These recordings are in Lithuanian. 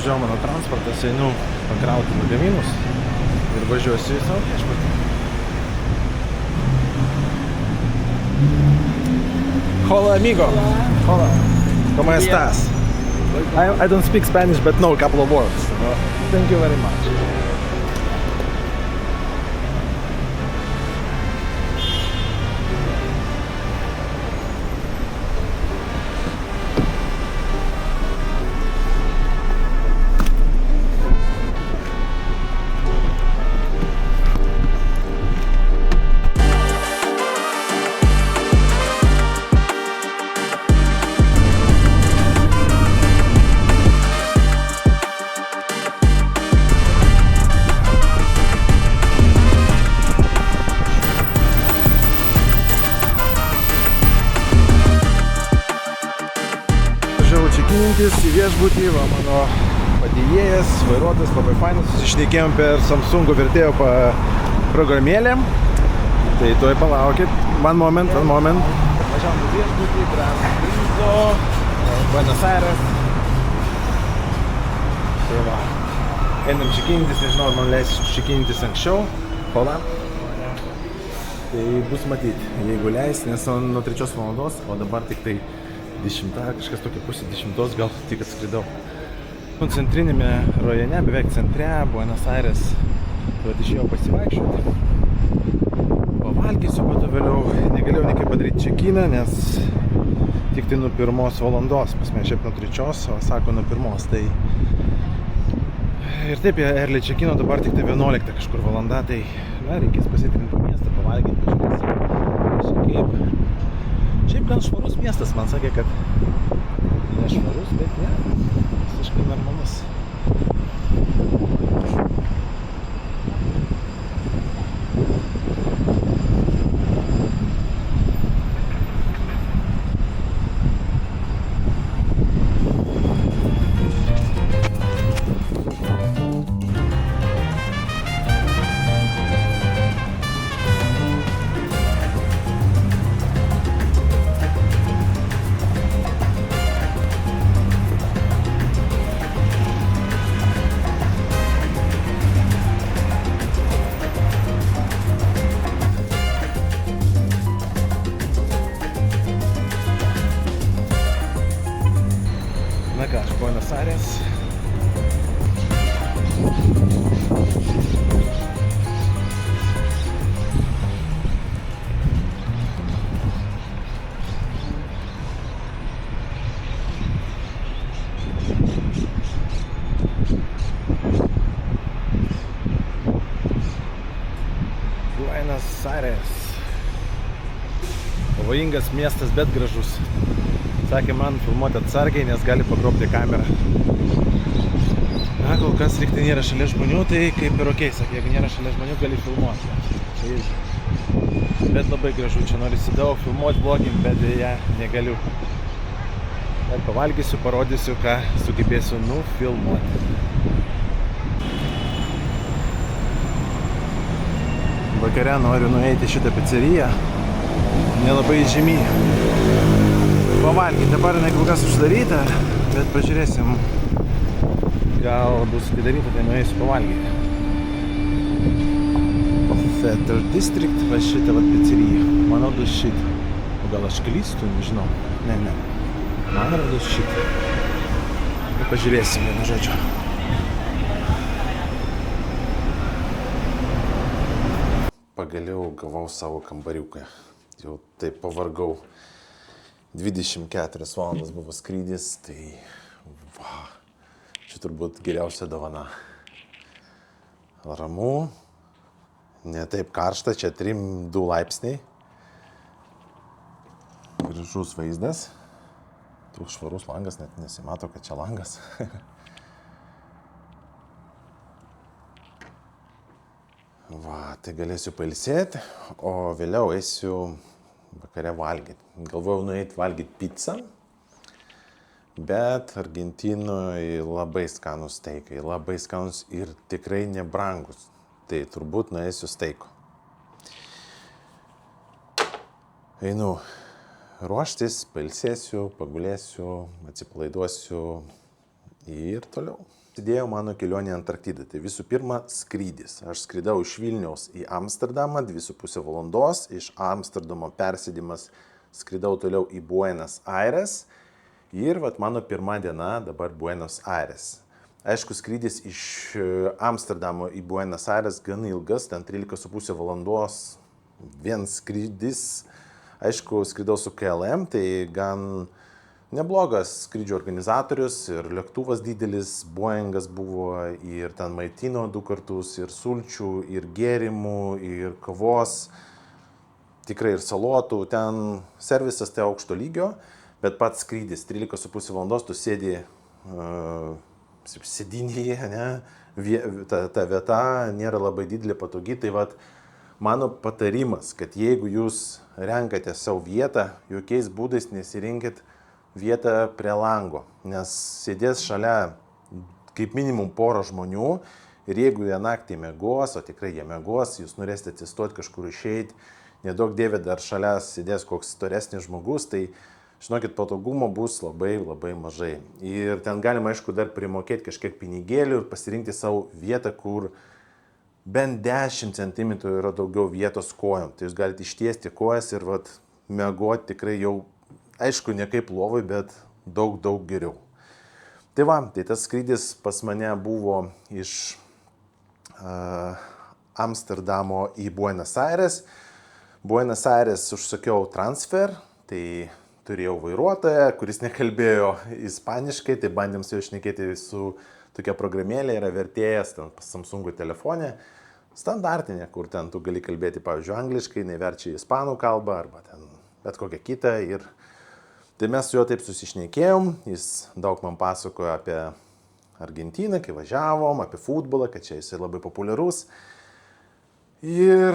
atvažiavo mano transportas, einu pakrauti lagaminus ir važiuosiu į savo viešbutį. Hola, amigo. Hola. ¿Cómo estás? I don't speak Spanish, but know a couple of words. Thank you very much. Čekinintis į viešbutį, va mano padėjėjas, vairuotojas, labai fainas, susišnekėjom per Samsungo vertėjo programėlę. Tai tuoj palaukit, one moment. Važiavom į viešbutį, Gran Rizzo, Buenos Aires. Tai va, einam čekinintis, nežinau, ar man leisis čekinintis anksčiau. Hola. Tai bus matyti, jeigu leis, nes nuo 3 valandos, o dabar tik tai 10, kažkas tokia pusė 10, gal tik atskridau. Centrinėme rajone, beveik centre, Buenos Aires, tai išėjau pasivaikščioti. Pavalgysiu, po to vėliau negalėjau niekaip padaryti čekiną, nes tik tai nuo 1 valandos, pas mane šiaip nuo 3, o sako nuo 1, tai ir taip, early čekino dabar tik tai 11 kažkur valanda, tai na, reikės pasitikrinti miestą, pavalgyti, pažiūrėsim. Šiaip gan švarus miestas, man sakė, kad ne švarus, bet ne, visiškai normalus. Na ką, Buenos Aires. Buenos Aires. Pavojingas miestas, bet gražus. Sakė man filmuoti atsargiai, nes gali pagrobti kamerą. Na, kol kas lyg tai nėra šalia žmonių, tai kaip ir okei, sakė, jeigu nėra šalia žmonių, gali filmuoti. Čia irgi. Bet labai gražu, čia norisi daug filmuoti, vlogint, bet dėja negaliu. Ir pavalgysiu, parodysiu, ką sugebėsiu nufilmuoti. Vakare noriu nueiti šitą pizzeriją, nelabai žymi. Pavalgyti, dabar jinai kol kas uždaryta, bet pažiūrėsim, gal bus atidaryta, tai nueisiu pavalgyti. Theater District, va šitą vat pizzeriją, man rodos šitą. O gal aš klystu, nežinau, ne, man rodos šitą. Ir pažiūrėsim, vienu žodžiu. Pagaliau gavau savo kambariuką, jau taip pavargau. 24 valandas buvo skrydis, tai va, čia turbūt geriausia dovana. Ramu, ne taip karšta, čia 3-2 laipsniai. Gražus vaizdas. Toks švarus langas, net nesimato, kad čia langas. Va, tai galėsiu pailsėti, o vėliau eisiu vakare valgyti. Galvojau nueiti valgyti pizzą, bet Argentinoje labai skanus steikai, labai skanus ir tikrai nebrangus. Tai turbūt nueisiu steiko. Einu ruoštis, pailsėsiu, pagulėsiu, atsipalaiduosiu ir toliau. Prasidėjo mano kelionė į Antarktidą. Tai visų pirma skrydis. Aš skridau iš Vilniaus į Amsterdamą 2,5 valandos. Iš Amsterdamo persėdimas skridau toliau į Buenos Aires. Ir mano pirma diena dabar Buenos Aires. Aišku, skrydis iš Amsterdamo į Buenos Aires gan ilgas, ten 13,5 valandos vien skrydis. Aišku, skridau su KLM, tai gan neblogas skrydžio organizatorius ir lėktuvas didelis, Boeingas buvo ir ten maitino 2 kartus, ir sulčių, ir gėrimų, ir kavos, tikrai ir salotų, ten servisas tai aukšto lygio, bet pats skrydis 13,5 valandos, tu sėdi sėdinėje, ta vieta nėra labai didelė, patogi, tai mano patarimas, kad jeigu jūs renkate savo vietą, jokiais būdais nesirinkit vietą prie lango, nes sėdės šalia kaip minimum porą žmonių ir jeigu jie naktį miegos, o tikrai jie miegos, jūs norėsite atsistoti kažkur išeiti, nedaug dievė dar šalia sėdės koks storesnis žmogus, tai žinokit, patogumo bus labai mažai. Ir ten galima, aišku, dar primokėti kažkiek pinigėlių ir pasirinkti savo vietą, kur bent 10 cm yra daugiau vietos kojom. Tai jūs galite ištiesti kojas ir miegoti tikrai jau, aišku, ne kaip lovai, bet daug geriau. Tai tas skrydis pas mane buvo iš Amsterdamo į Buenos Aires. Buenos Aires užsakiau transfer, tai turėjau vairuotoją, kuris nekalbėjo ispaniškai, tai bandėm su juo šnekėti su tokia programėlė, yra vertėjas ten Samsung'o telefone, standartinė, kur ten tu gali kalbėti, pavyzdžiui, angliškai, neverčia į ispanų kalbą arba ten bet kokią kitą. Ir tai mes su juo taip susišnekėjom, jis daug man pasakojo apie Argentiną, kai važiavom, apie futbolą, kad čia jisai labai populiarus. Ir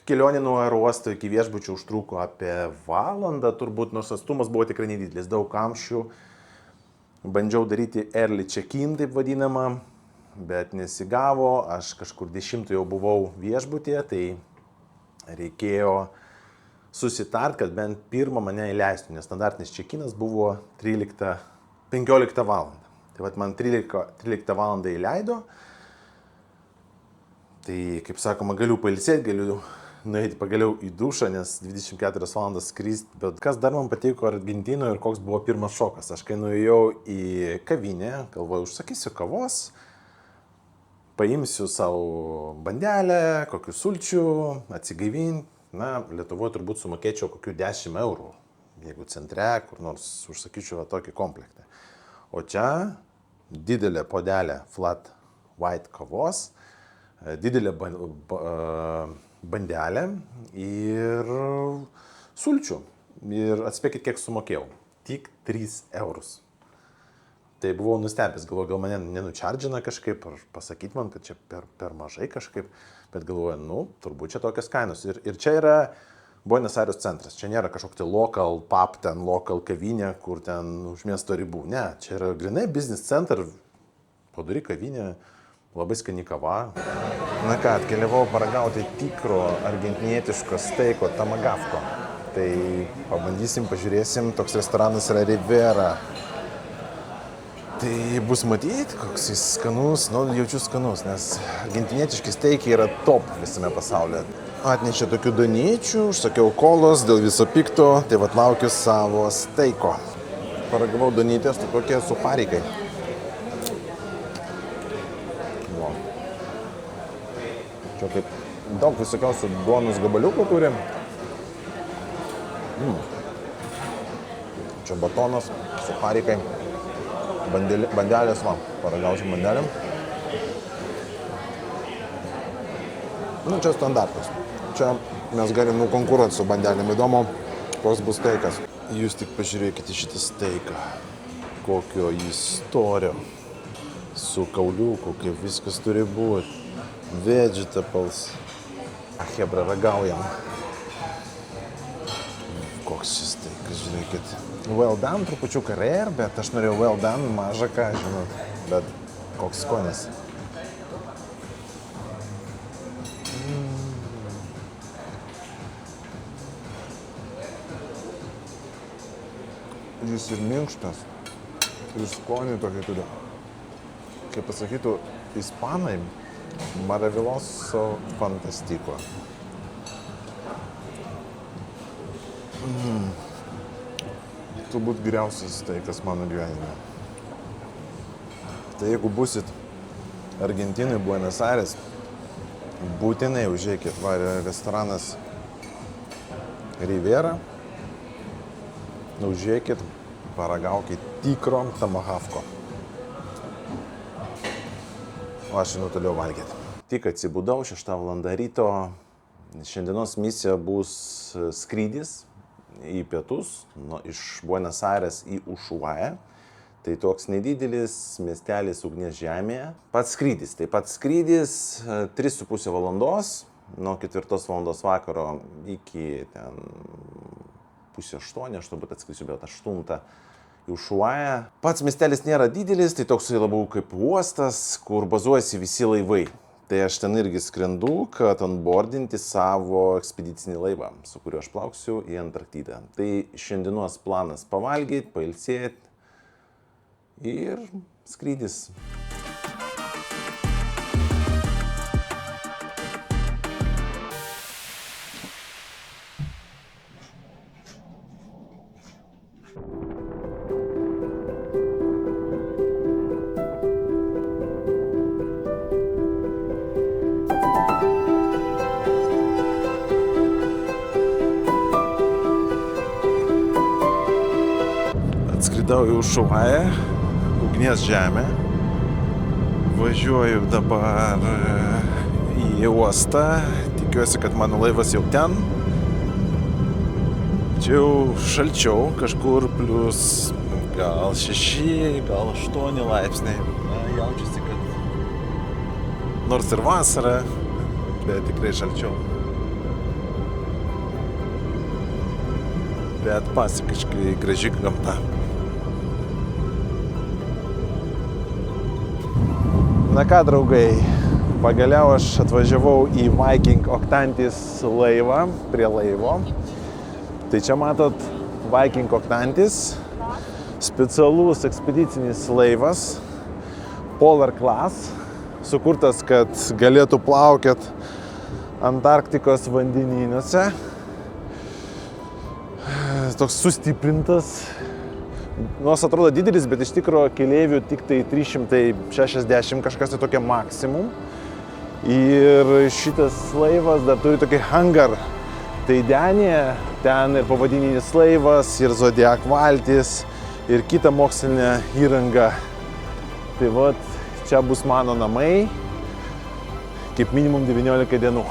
kelionė nuo aerouosto iki viešbučio užtruko apie valandą, turbūt, nors atstumas buvo tikrai nedidelis, daug kamščių. Bandžiau daryti early check-in, taip vadinamą, bet nesigavo, aš kažkur 10 jau buvau viešbutyje, tai reikėjo susitart, kad bent pirmą mane įleistų, nes standartinis check-inas buvo 15 valandą. Tai man 13 valandą įleido, tai, kaip sakoma, galiu pailsėti, galiu nueiti pagaliau į dušą, nes 24 valandas skristi. Bet kas dar man patiko Argentinoje ir koks buvo pirmas šokas. Aš kai nuėjau į kavinę, galvoju, užsakysiu kavos, paimsiu savo bandelę, kokių sulčių, atsigaivinti. Lietuvoje turbūt sumokėčiau kokių 10 eurų, jeigu centre, kur nors užsakyčiau tokį komplektą. O čia didelė puodelė flat white kavos, didelė bandelė ir sulčių. Ir atspėkit, kiek sumokėjau. Tik 3 eurus. Tai buvau nustebęs, galvoju, gal mane nenučardžina kažkaip, ar pasakyt man, kad čia per mažai kažkaip, bet galvoju, turbūt čia tokios kainos. Ir čia yra Buenos Aires centras, čia nėra kažkokia tai local pub, ten local kavinė, kur ten už miesto ribų. Ne, čia yra grinai business center, padari kavinė, labai skani kava. Na ką, atkeliavau paragauti tikro argentinietiško steiko Tomahawko. Tai pabandysim, pažiūrėsim, toks restoranas yra Rivera. Tai bus matyti, koks jis skanus, jaučiu skanus, nes argentinietiški steikai yra top visame pasaulyje. Atnešė tokių danyčių, užsakiau kolos dėl viso pikto, tai laukiu savo steiko. Paragavau danytės, tai tokie suparikai. Čia kaip daug visokiausių duonos gabaliukų turim. Čia batonas, suparikai. Bandelės, paragausim bandelėm. Čia standartas. Čia mes galim nukonkuruoti su bandelėm. Įdomu, koks bus steikas. Jūs tik pažiūrėkite šitą steiką. Kokio jis storio. Su kauliuku, kaip viskas turi būti. Vegetables. Hebra, ragaujam. Koks šis steikas, žiūrėkit. Well done, trupučiuką rare, bet aš norėjau well done, mažą ką, žinot, bet koks skonis. Jis ir minkštas, ir skonį tokį turi. kaip pasakytų ispanai, maravilloso fantastico. Turbūt geriausias steikas mano gyvenime. Tai jeigu busit Argentinai, Buenos Aires, būtinai užeikit, restoranas Rivera, užeikit, paragaukit tikro tomahawko. O aš einu toliau valgyti. Tik atsibudau, 6 val. Ryto. Šiandienos misija bus skrydis į pietus, iš Buenos Aires į Ushuaia. Tai toks nedidelis miestelis ugnies žemėje. Pats skrydis 3,5 valandos, nuo 4 val. Vakaro iki 7:30, aš turbūt atskrisiu, bet 8 į Ushuaia. Pats miestelis nėra didelis, tai toks labiau kaip uostas, kur bazuojasi visi laivai. Tai aš ten irgi skrendu, kad onboardinti savo ekspedicinį laivą, su kuriuo aš plauksiu į Antarktidą. Tai šiandienos planas pavalgyti, pailsėti ir skrydis. Atskridau į Ushuaia, ugnies žemę. Važiuoju dabar į uostą. Tikiuosi, kad mano laivas jau ten. Čia jau šalčiau, kažkur plius gal 6, gal 8 laipsniai. Jaučiuosi, kad nors ir vasara, bet tikrai šalčiau. Bet pasakiškai graži gamta. Na ką, draugai, pagaliau aš atvažiavau į Viking Octantis laivą, prie laivo. Tai čia matot Viking Octantis, specialus ekspedicinis laivas, Polar Class, sukurtas, kad galėtų plaukiot Antarktikos vandenynuose. Toks sustiprintas. Nors atrodo didelis, bet iš tikro keleivių tik tai 360 kažkas tai tokia maksimum. Ir šitas laivas dar turi tokį hangar. Tai denė, ten ir povandeninės laivas, ir Zodiac valtis, ir kita mokslinė įranga. Tai vat, čia bus mano namai, kaip minimum 19 dienų.